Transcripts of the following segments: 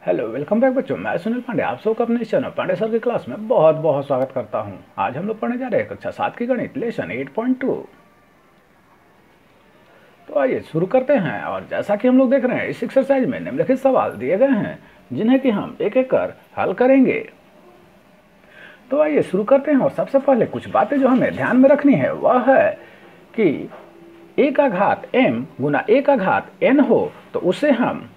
Hello, welcome back बच्चों। मैं सुनील पांडे आप सबका अपने चैनल पांडे सर की क्लास में बहुत बहुत स्वागत करता हूं। आज हम लोग पढ़ने जा रहे हैं कक्षा 7 की गणित लेसन 8.2। तो आइए शुरू करते हैं। और जैसा कि हम लोग देख रहे हैं, इस एक्सरसाइज में निम्नलिखित सवाल दिए गए हैं जिन्हें कि हम एक एक कर हल करेंगे। तो आइए शुरू करते हैं। और सबसे पहले कुछ बातें जो हमें ध्यान में रखनी है वह है कि a का घात m गुना a का घात n हो तो उसे हम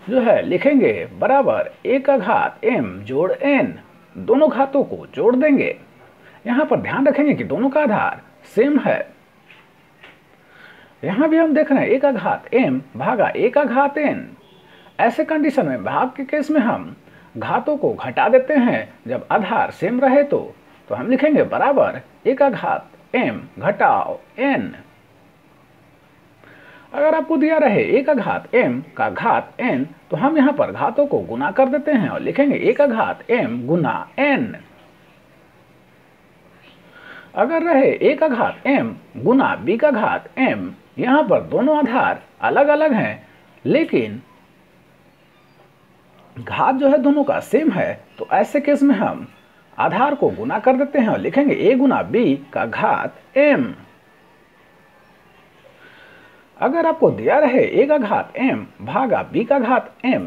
जो है लिखेंगे बराबर a का घात m जोड़ n। दोनों घातों को जोड़ देंगे। यहाँ पर ध्यान रखेंगे कि दोनों का आधार सेम है। यहाँ भी हम देख रहे हैं a का घात m भागा a का घात n। ऐसे कंडीशन में भाग के केस में हम घातों को घटा देते हैं जब आधार सेम रहे तो हम लिखेंगे बराबर a का घात m घटाओ n। अगर आपको दिया रहे a का घात m का घात n तो हम यहाँ पर घातों को गुना कर देते हैं और लिखेंगे a का घात m गुना n। अगर रहे a का घात m गुना b का घात m, यहाँ पर दोनों आधार अलग अलग हैं लेकिन घात जो है दोनों का सेम है, तो ऐसे केस में हम आधार को गुना कर देते हैं और लिखेंगे a गुना b का घात m। अगर आपको दिया रहे a का घात m भागा b का घात m,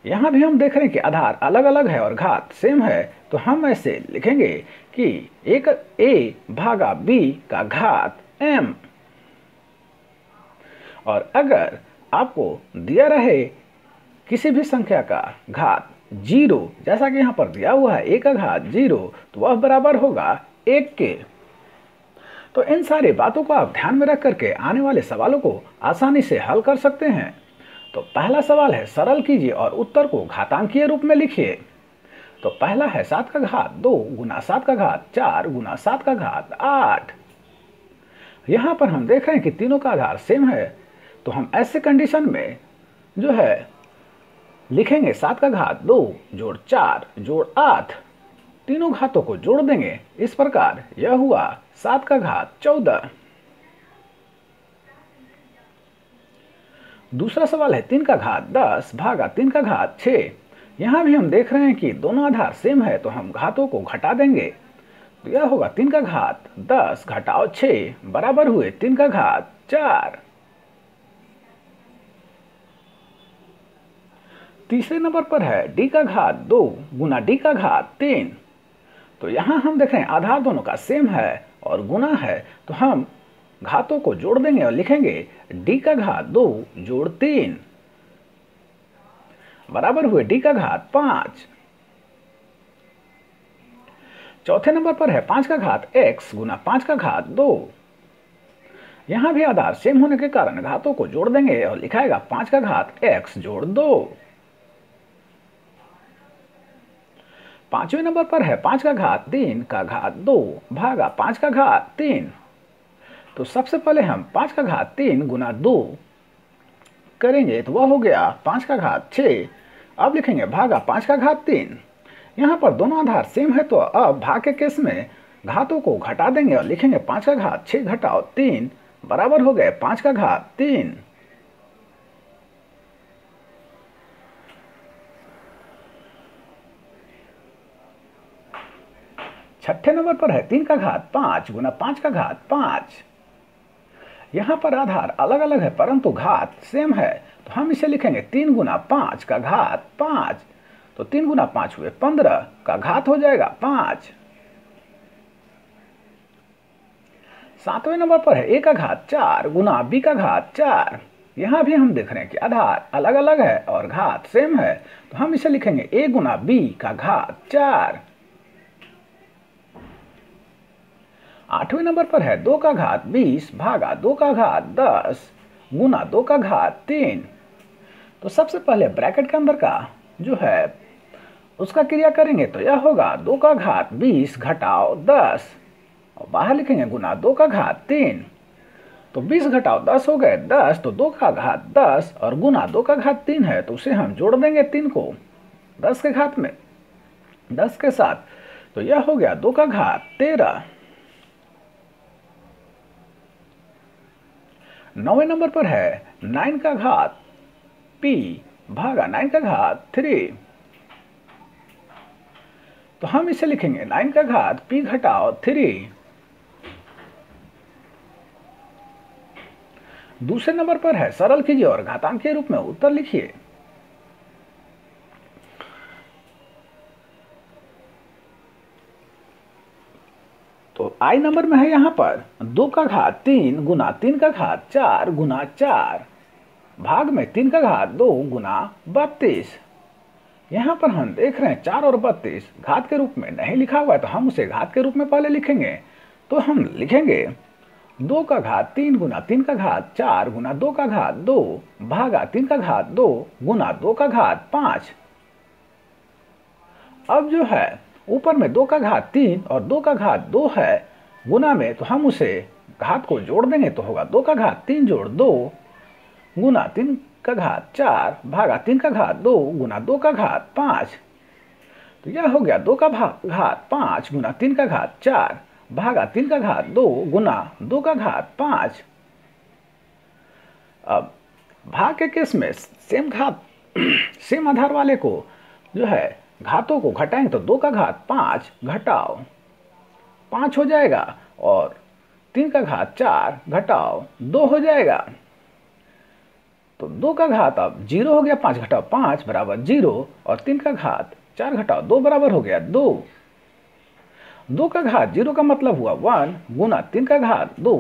यहाँ भी हम देख रहे हैं कि आधार अलग अलग है और घात सेम है, तो हम ऐसे लिखेंगे कि a भागा b का घात m। और अगर आपको दिया रहे किसी भी संख्या का घात 0, जैसा कि यहाँ पर दिया हुआ है a का घात 0, तो वह बराबर होगा 1 के। तो इन सारी बातों को आप ध्यान में रख करके आने वाले सवालों को आसानी से हल कर सकते हैं। तो पहला सवाल है, सरल कीजिए और उत्तर को घातांकीय रूप में लिखिए। तो पहला है 7 का घात 2 गुना 7 का घात 4 गुना 7 का घात 8। यहाँ पर हम देख रहे हैं कि तीनों का आधार सेम है, तो हम ऐसे कंडीशन में जो है लिखेंगे 7 का घात 2 जोड़ 4 जोड़ 8। तीनों घातों को जोड़ देंगे। इस प्रकार यह हुआ 7 का घात 14। दूसरा सवाल है 3 का घात 10 भागा 3 का घात 6। यहाँ भी हम देख रहे हैं कि दोनों आधार सेम है, तो हम घातों को घटा देंगे। तो यह होगा 3 का घात 10 घटाओ 6 बराबर हुए 3 का घात 4। तीसरे नंबर पर है d का घात 2 गुना d का घात 3। तो यहाँ हम देख रहे हैं आधार दोनों का सेम है और गुना है, तो हम घातों को जोड़ देंगे और लिखेंगे d का घात 2 जोड़ 3 बराबर हुए d का घात 5। चौथे नंबर पर है 5 का घात x गुना 5 का घात 2। यहाँ भी आधार सेम होने के कारण घातों को जोड़ देंगे और लिखाएगा 5 का घात x जोड़ 2। पांचवें नंबर पर है 5 का घात 3 का घात 2 भागा 5 का घात 3। तो सबसे पहले हम 5 का घात 3 गुना 2 करेंगे, तो वह हो गया 5 का घात 6। अब लिखेंगे भागा 5 का घात 3। यहाँ पर दोनों आधार सेम है, तो अब भाग के केस में घातों को घटा देंगे और लिखेंगे 5 का घात 6 घटाओ 3 बराबर हो गए 5 का घात 3। छठे नंबर पर है 3 का घात 5 गुना 5 का घात 5। यहाँ पर आधार अलग अलग है परंतु घात सेम है, तो हम इसे लिखेंगे 3 गुना 5 का घात 5। तो 3 गुना 5 हुए 15 का घात हो जाएगा 5। सातवें नंबर पर है a का घात 4 गुना b का घात 4। यहाँ भी हम देख रहे हैं कि आधार अलग अलग है और घात सेम है, तो हम इसे लिखेंगे a गुना b का घात 4। आठवें नंबर पर है 2 का घात 20 भागा 2 का घात 10 गुना 2 का घात 3। तो सबसे पहले ब्रैकेट के अंदर का जो है उसका क्रिया करेंगे, तो यह होगा 2 का घात 20 घटाओ 10 और बाहर लिखेंगे गुना 2 का घात 3। तो 20 घटाओ 10 हो गए 10, तो 2 का घात 10 और गुना 2 का घात 3 है, तो उसे हम जोड़ देंगे 3 को 10 के घात में 10 के साथ, तो यह हो गया 2 का घात 13। नौवें नंबर पर है 9 का घात p भागा 9 का घात 3। तो हम इसे लिखेंगे 9 का घात p घटाओ 3। दूसरे नंबर पर है सरल कीजिए और घातांक के रूप में उत्तर लिखिए। तो आई नंबर में है यहाँ पर 2 का घात 3 गुना 3 का घात 4 गुना 4 भाग में 3 का घात 2 गुना 32। यहाँ पर हम देख रहे हैं 4 और 32 घात के रूप में नहीं लिखा हुआ है, तो हम उसे घात के रूप में पहले लिखेंगे। तो हम लिखेंगे 2 का घात 3 गुना 3 का घात 4 गुना 2 का घात 2 भागा 3 का घात 2 गुना 2 का घात 5। अब जो है ऊपर में 2 का घात 3 और 2 का घात 2 है गुना में, तो हम उसे घात को जोड़ देंगे तो होगा 2 का घात 3 जोड़ 2 गुना 3 का घात 4 भागा 3 का घात 2 गुना 2 का घात 5। तो यह हो गया 2 का घात 5 गुना 3 का घात 4 भागा 3 का घात 2 गुना 2 का घात 5। अब भाग के केस में सेम घात सेम आधार वाले को जो है घातों को घटाएंगे तो 2 का घात 5 घटाओ 5 हो जाएगा और 3 का घात 4 घटाओ 2 हो जाएगा। तो 2 का घात अब 0 हो गया, 5 घटाओ 5 बराबर 0 और 3 का घात 4 घटाओ 2 बराबर हो गया 2। 2 का घात 0 का मतलब हुआ 1 गुना 3 का घात 2।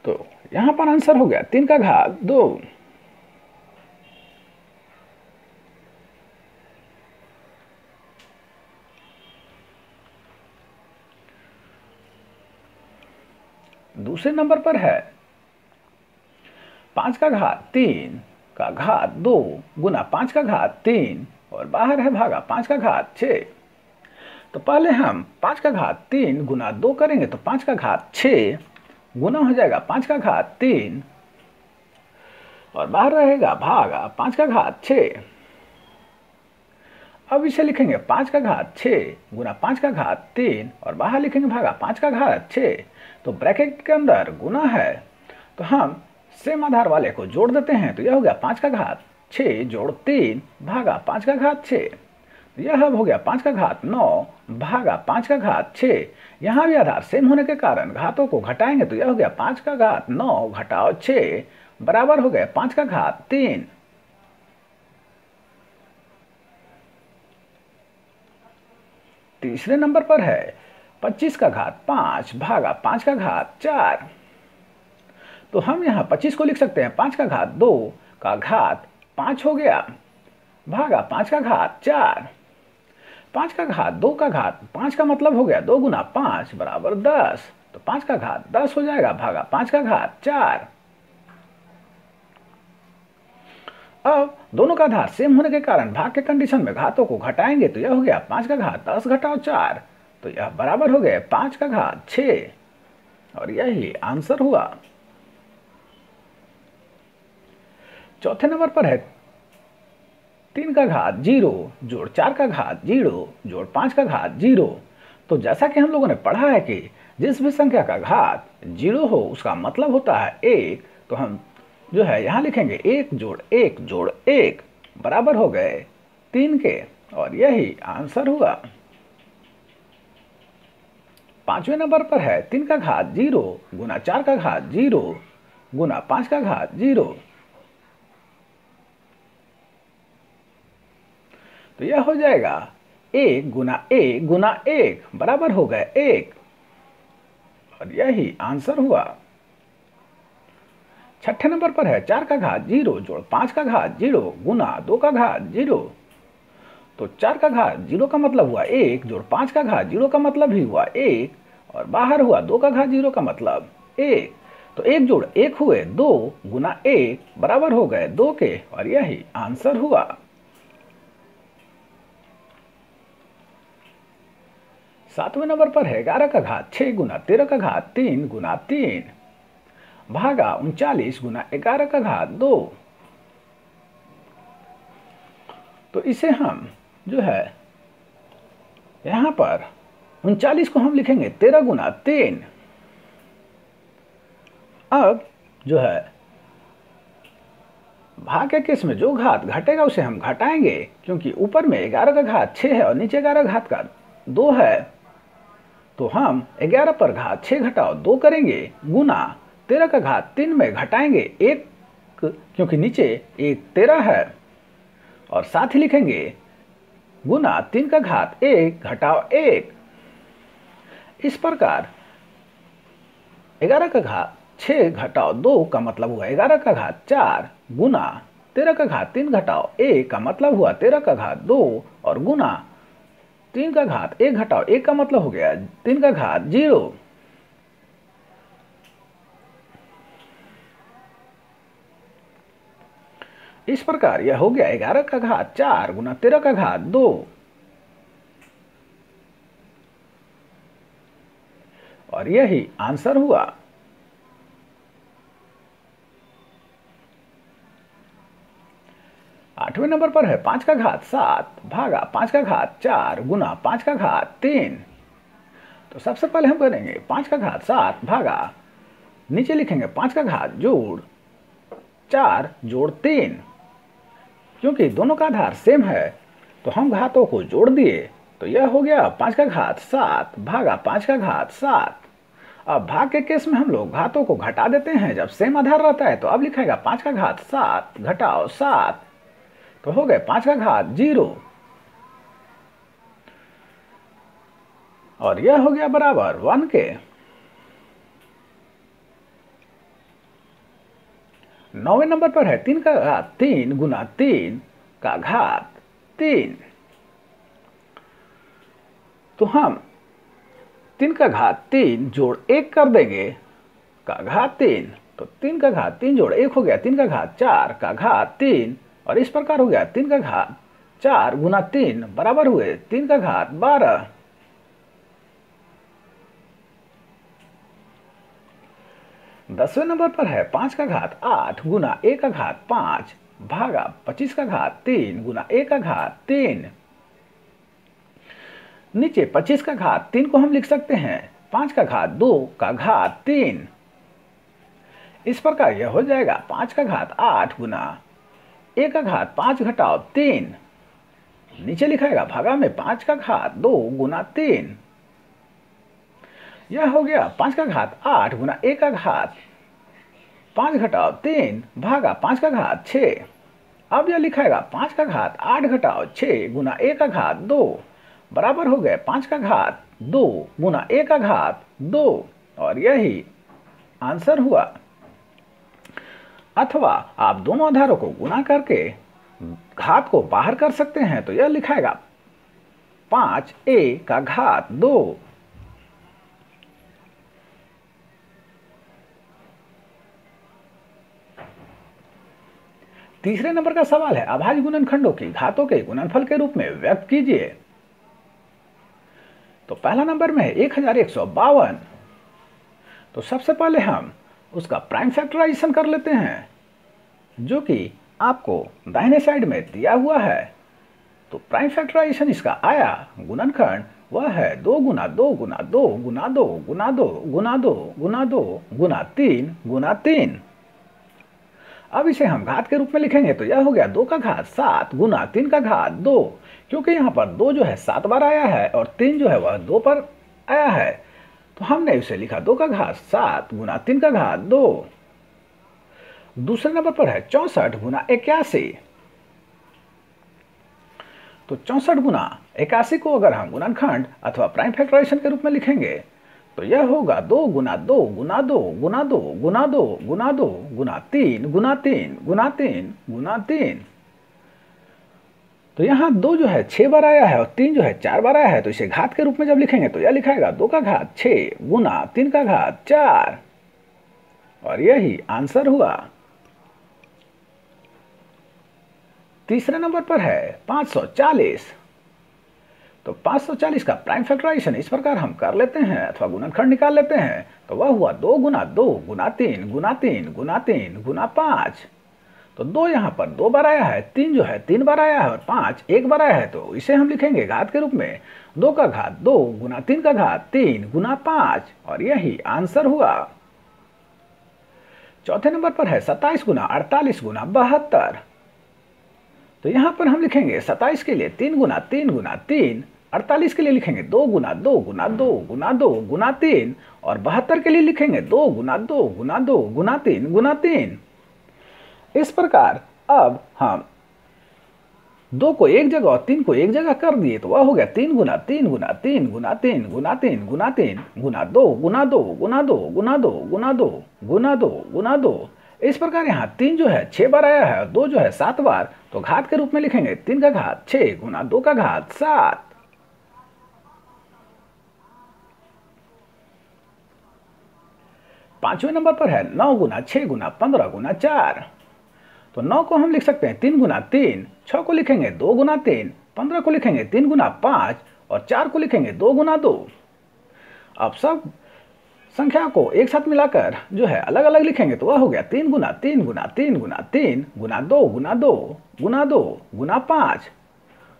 तो यहां पर आंसर हो गया 3 का घात 2। दूसरे नंबर पर है 5 का घात 3 का घात 2 गुना 5 का घात 3 और बाहर है भागा 5 का घात 6। तो पहले हम 5 का घात 3 गुना 2 करेंगे तो 5 का घात 6 गुना हो जाएगा 5 का घात 3 और बाहर रहेगा भागा 5 का घात 6। अब इसे लिखेंगे 5 का घात 6 गुना 5 का घात 3 और बाहर लिखेंगे भागा 5 का घात 6। तो ब्रैकेट के अंदर गुना है तो हम सेम आधार वाले को जोड़ देते हैं, तो यह हो गया 5 का घात 6 जोड़ 3 भागा 5 का घात 6। तो यह अब हो गया 5 का घात 9 भागा 5 का घात 6। यहाँ भी आधार सेम होने के कारण घातों को घटाएंगे तो यह हो गया 5 का घात 9 घटाओ 6 बराबर हो गया 5 का घात 3। तीसरे नंबर पर है 25 का घात 5 भागा 5 का घात 4। तो हम यहाँ 25 को लिख सकते हैं 5 का घात 2 का घात 5 हो गया भागा 5 का घात 4। 5 का घात 2 का घात 5 का मतलब हो गया 2 गुना 5 बराबर 10। तो 5 का घात 10 हो जाएगा भागा 5 का घात 4। अब दोनों का आधार सेम होने के कारण भाग के कंडीशन में घातों को घटाएंगे तो यह हो गया 5 का घात 10 घटाओ 4। तो यह बराबर हो गया 5 का घात 6 और यही आंसर हुआ। चौथे नंबर पर है 3 का घात 0 जोड़ 4 का घात 0 जोड़ 5 का घात 0। तो जैसा कि हम लोगों ने पढ़ा है कि जिस भी संख्या का घात 0 हो उसका मतलब होता है 1। तो हम जो है यहाँ लिखेंगे 1 जोड़ 1 जोड़ 1 बराबर हो गए 3 के और यही आंसर हुआ। पांचवें नंबर पर है 3 का घात 0 गुना 4 का घात 0 गुना 5 का घात 0। तो यह हो जाएगा 1 गुना 1 गुना 1 बराबर हो गए 1 और यही आंसर हुआ। छठे नंबर पर है 4 का घात 0 जोड़ 5 का घात 0 गुना 2 का घात 0। तो 4 का घात 0 का मतलब हुआ 1 जोड़ 5 का घात 0 का मतलब भी हुआ 1 और बाहर हुआ 2 का घात 0 का मतलब 1। तो 1 जोड़ 1 हुए 2 गुना 1 बराबर हो गए 2 के और यही आंसर हुआ। सातवें नंबर पर है 11 का घात 6 गुना 13 का घात 3 गुना 3 भागा 39 गुना 11 का घात 2। तो इसे हम जो है यहां पर 39 को हम लिखेंगे 13 गुना 3। अब जो है भाग के केस में जो घात घटेगा उसे हम घटाएंगे, क्योंकि ऊपर में 11 का घात 6 है और नीचे 11 घात का 2 है, तो हम 11 पर घात 6 घटाओ 2 करेंगे, गुना 13 का घात 3 में घटाएंगे 1, क्योंकि नीचे 1 13 है, और साथ ही लिखेंगे गुना 3 का घात 1 घटाओ 1। इस प्रकार 11 का घात 6 घटाओ 2 का मतलब हुआ 11 का घात 4, गुना 13 का घात 3 घटाओ 1 का मतलब हुआ 13 का घात 2, और गुना 3 का घात 1 घटाओ 1 का मतलब हो गया 3 का घात 0। इस प्रकार यह हो गया 11 का घात 4 गुना 13 का घात 2, और यही आंसर हुआ। 8वें नंबर पर है 5 का घात 7 भागा 5 का घात 4 गुना 5 का घात 3। तो सबसे पहले हम करेंगे 5 का घात 7 भागा, नीचे लिखेंगे 5 का घात जोड़ 4 जोड़ 3। क्योंकि दोनों का आधार सेम है तो हम घातों को जोड़ दिए, तो यह हो गया 5 का घात 7 भागा 5 का घात 7। अब भाग के केस में हम लोग घातों को घटा देते हैं जब सेम आधार रहता है, तो अब लिखेगा 5 का घात 7 घटाओ 7, तो हो गए 5 का घात 0, और यह हो गया बराबर 1 के। 9वें नंबर पर है 3 का घात 3 गुना 3 का घात 3। तो हम 3 का घात 3 जोड़ 1 कर देंगे का घात 3, तो 3 का घात 3 जोड़ 1 हो गया 3 का घात 4 का घात 3, और इस प्रकार हो गया 3 का घात 4 गुना 3 बराबर हुए 3 का घात 12। 10वें नंबर पर है 5 का घात 8 गुना 1 का घात 5 भागा 25 का घात 3 गुना 1 का घात 3। नीचे 25 का घात 3 को हम लिख सकते हैं 5 का घात 2 का घात 3। इस प्रकार यह हो जाएगा 5 का घात 8 गुना 1 का घात 5 घटाओ 3, नीचे लिखाएगा भागा में 5 का घात 2 गुना 3। यह हो गया 5 का घात 8 गुना 1 का घात 5 घटाओ 3 भागा 5 का घात 6। अब यह लिखाएगा 5 का घात 8 घटाओ 6 गुना 1 का घात 2 बराबर हो गए 5 का घात 2 गुना 1 का घात 2, और यही आंसर हुआ। अथवा आप दोनों आधारों को गुना करके घात को बाहर कर सकते हैं, तो यह लिखाएगा 5a का घात 2। तीसरे नंबर का सवाल है अभाज्य गुणनखंडों की घातों के गुणनफल के रूप में व्यक्त कीजिए। तो पहला नंबर में है 1152। तो सबसे पहले हम उसका प्राइम फैक्टराइजेशन कर लेते हैं, जो कि आपको दाहिने साइड में दिया हुआ है। तो प्राइम फैक्टराइजेशन इसका आया गुणनखंड वह है 2 गुना 2 गुना 2 गुना 2 गुना 2 गुना 2 गुना 2 गुना 3 गुना 3। अब इसे हम घात के रूप में लिखेंगे, तो यह हो गया 2 का घात 7 गुना 3 का घात 2, क्योंकि यहाँ पर 2 जो है 7 बार आया है और 3 जो है वह 2 पर आया है, तो हमने इसे लिखा 2 का घात 7 गुना 3 का घात 2। दूसरे नंबर पर है 64 गुना 81। तो 64 गुना 81 को अगर हम गुणनखंड अथवा प्राइम फैक्टराइजेशन के रूप में लिखेंगे, तो यह होगा 2 गुना 2 गुना 2 गुना 2 गुना 2 गुना 2 गुना 3 गुना 3 गुना 3 गुना 3। तो यहाँ 2 जो है 6 बार आया है और 3 जो है 4 बार आया है, तो इसे घात के रूप में जब लिखेंगे तो यह लिखाएगा 2 का घात 6 गुना 3 का घात 4, और यही आंसर हुआ। तीसरे नंबर पर है 540। तो 540 का प्राइम फैक्टराइजेशन इस प्रकार हम कर लेते हैं अथवा गुणनखंड निकाल लेते हैं, तो वह हुआ 2 गुना 2 गुना 3 गुना 3 गुना 3 गुना 5। तो 2 यहाँ पर 2 बार आया है, 3 जो है 3 बार आया है और 5 1 बार आया है, तो इसे हम लिखेंगे घात के रूप में 2 का घात 2 गुना 3 का घात 3 गुना 5, और यही आंसर हुआ। चौथे नंबर पर है 27 गुना 48 गुना 72। तो यहां पर हम लिखेंगे 27 के लिए 3 गुना 3 गुना 3, 48 के लिए लिखेंगे 2 गुना 2 गुना 2 गुना 2 गुना 3, और 72 के लिए लिखेंगे 2 गुना 2 गुना 2 गुना 3 गुना 3। इस प्रकार अब हम 2 को एक जगह और 3 को एक जगह कर दिए, तो वह हो गया 3 गुना 3 गुना 3 गुना 3 गुना 3 गुना 3 गुना 2 गुना 2 गुना 2 गुना 2 गुना 2 गुना 2 गुना 2। इस प्रकार यहाँ 3 जो है 6 बार आया है और 2 जो है 7 बार, तो घात के रूप में लिखेंगे 3 का घात 6 गुना 2 का घात 7। पांचवें नंबर पर है 9 गुना 6 गुना 15 गुना 4। तो 9 को हम लिख सकते हैं 3 गुना 3, 6 को लिखेंगे 2 गुना 3, 15 को लिखेंगे 3 गुना 5 और 4 को लिखेंगे 2 गुना 2। अब सब संख्या को एक साथ मिलाकर जो है अलग अलग लिखेंगे, तो वह हो गया 3 गुना 3 गुना 3 गुना 3 गुना 2 गुना 2 गुना 2 गुना 5।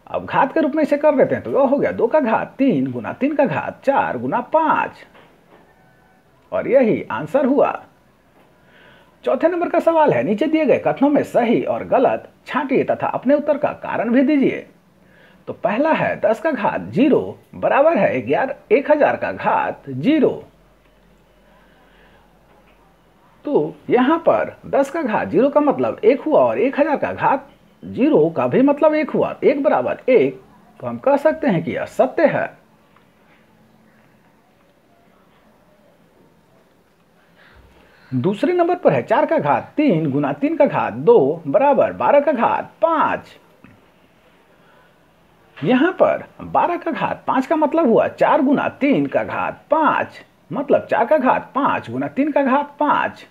अब घात के रूप में इसे कर देते हैं, तो वह हो गया 2 का घात 3 गुना 3 का घात 4 गुना 5। और यही आंसर हुआ। चौथे नंबर का सवाल है, नीचे दिए गए कथनों में सही और गलत छांटिए तथा अपने उत्तर का कारण भी दीजिए। तो पहला है 10 का घात 0 बराबर है 1000 का घात 0। तो यहां पर 10 का घात 0 का मतलब 1 हुआ और 1000 का घात 0 का भी मतलब 1 हुआ, 1 बराबर 1। तो हम कह सकते हैं कि यह सत्य है। दूसरे नंबर पर है 4 का घात 3 गुना 3 का घात 2 बराबर 12 का घात 5। यहां पर 12 का घात 5 का मतलब हुआ 4 गुना 3 का घात 5, मतलब 4 का घात 5 गुना 3 का घात 5।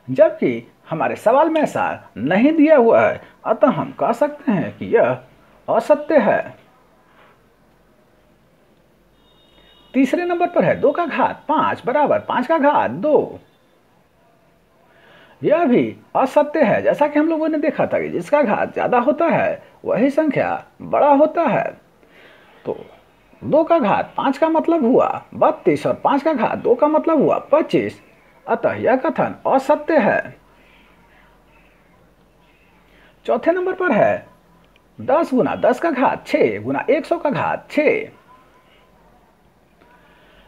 जबकि हमारे सवाल में ऐसा नहीं दिया हुआ है, अतः हम कह सकते हैं कि यह असत्य है। तीसरे नंबर पर है 2 का घात 5 बराबर 5 का घात 2। यह भी असत्य है, जैसा कि हम लोगों ने देखा था कि जिसका घात ज्यादा होता है वही संख्या बड़ा होता है। तो 2 का घात 5 का मतलब हुआ 32 और 5 का घात 2 का मतलब हुआ 25, अतः यह कथन असत्य है। चौथे नंबर पर है 10 गुना 10 का घात 6 गुना 100 का घात 6।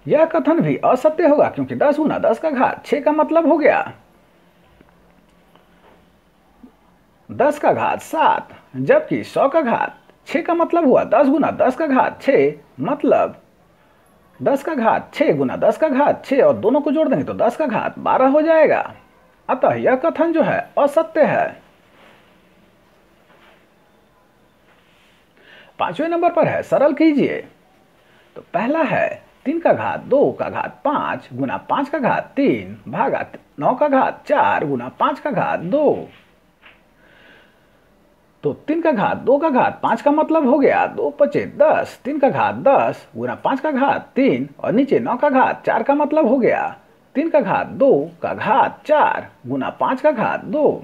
यह कथन भी असत्य होगा, क्योंकि 10 गुना 10 का घात 6 का मतलब हो गया 10 का घात 7, जबकि 100 का घात 6 का मतलब हुआ 10 गुना 10 का घात 6, मतलब 10 का घात 6 गुना 10 का घात 6 और दोनों को जोड़ देंगे तो 10 का घात 12 हो जाएगा। अतः यह कथन जो है असत्य है। पांचवें नंबर पर है सरल कीजिए। तो पहला है 3 का घात 2 का घात 5 गुना 5 का घात 3 भागा 9 का घात 4 गुना 5 का घात 2। तो 3 का घात 2 का घात 5 का मतलब हो गया 2 पचे 10, 3 का घात 10 गुना 5 का घात 3 और नीचे 9 का घात 4 का मतलब हो गया 3 का घात 2 का घात 4 गुना 5 का घात 2।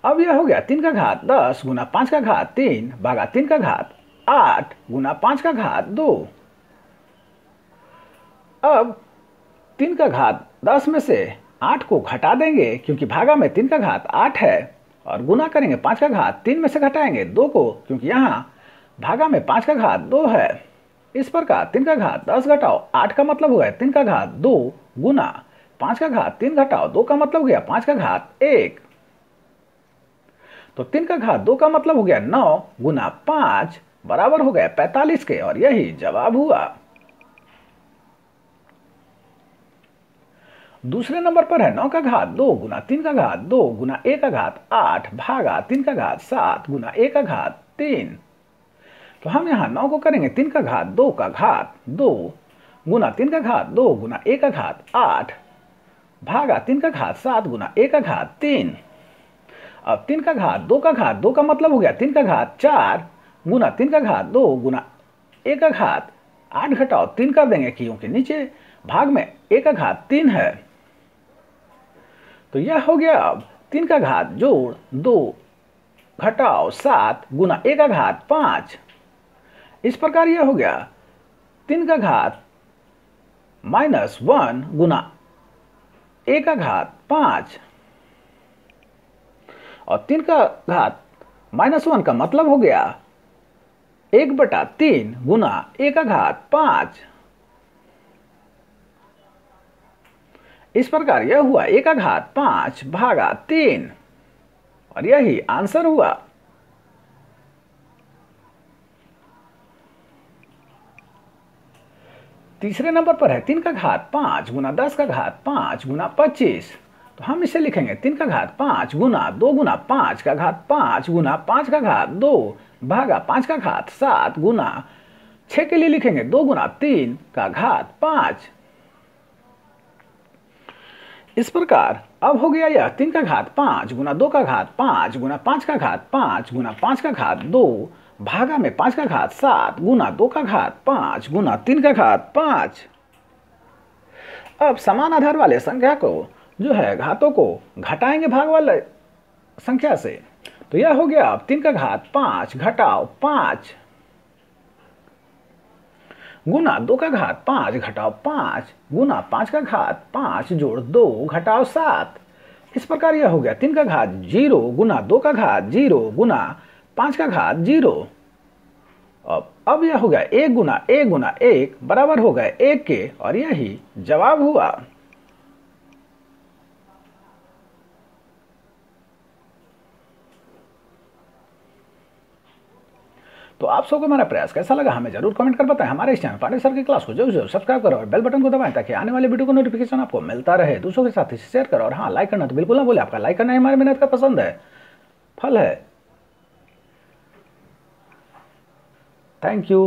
अब यह हो गया 3 का घात 10 गुना 5 का घात 3 भागा 3 का घात 8 गुना 5 का घात 2। अब 3 का घात 10 में से 8 को घटा देंगे, क्योंकि भागा में 3 का घात 8 है, और गुना करेंगे 5 का घात 3 में से घटाएंगे 2 को, क्योंकि यहाँ भागा में 5 का घात 2 है। इस प्रकार 3 का घात 10 घटाओ 8 का मतलब हुआ 3 का घात 2 गुना 5 का घात 3 घटाओ 2 का मतलब हो गया 5 का घात 1। तो 3 का घात 2 का मतलब हो गया 9 गुना 5 बराबर हो गया 45 के, और यही जवाब हुआ। दूसरे नंबर पर है 9 का घात 2 गुना 3 का घात 2 गुना 1 का घात 8 भागा 3 का घात 7 गुना 1 का घात 3। तो हम यहाँ 9 को करेंगे 3 का घात 2 का घात 2 गुना 3 का घात 2 गुना 1 का घात 8 भागा 3 का घात 7 गुना 1 का घात 3। अब 3 का घात 2 का घात 2 का मतलब हो गया 3 का घात 4 गुना 3 का घात 2 गुना 1 का घात 8 घटाओ 3 कर देंगे, क्योंकि नीचे भाग में 1 का घात 3 है। तो यह हो गया अब 3 का घात जोड़ 2 घटाओ 7 गुना 1 का घात 5। इस प्रकार यह हो गया 3 का घात -1 गुना a का घात 5 और 3 का घात -1 का मतलब हो गया 1/3 गुना a का घात 5। इस प्रकार यह हुआ a का घात 5 भागा 3 और यही आंसर हुआ। तीसरे नंबर पर है 3 का घात 5 गुना 10 का घात 5 गुना 25। तो हम इसे लिखेंगे 3 का घात 5 गुना 2 गुना 5 का घात 5 गुना 5 का घात 2 भागा 5 का घात 7 गुना 6 के लिए लिखेंगे 2 गुना 3 का घात 5। इस प्रकार अब हो गया यह 3 का घात 5 गुना 2 का घात 5 गुना 5 का घात 5 गुना 5 का घात 2 भागा में 5 का घात 7 गुना 2 का घात 5 गुना 3 का घात 5। अब समान आधार वाले संख्या को जो है घातों को घटाएंगे भाग वाले संख्या से। तो यह हो गया अब 3 का घात 5 घटाओ 5 गुना 2 का घात 5 घटाओ 5 गुना 5 का घात 5 जोड़ 2 घटाओ 7। इस प्रकार यह हो गया 3 का घात 0 गुना 2 का घात 0 गुना 5 का घात 0। अब यह हो गया 1 गुना 1 बराबर हो गया 1 के और यही जवाब हुआ। तो आप सबको हमारा प्रयास कैसा लगा हमें जरूर कमेंट कर बताएं। हमारे इस चैनल पांडे सर की क्लास को जरूर सब्सक्राइब करो और बेल बटन को दबाएं ताकि आने वाले वीडियो को नोटिफिकेशन आपको मिलता रहे। दूसरों के साथ शेयर करो और हाँ लाइक करना तो बिल्कुल ना भूलें। आपका लाइक करना हमारी मेहनत का पसंद है फल है। Thank you.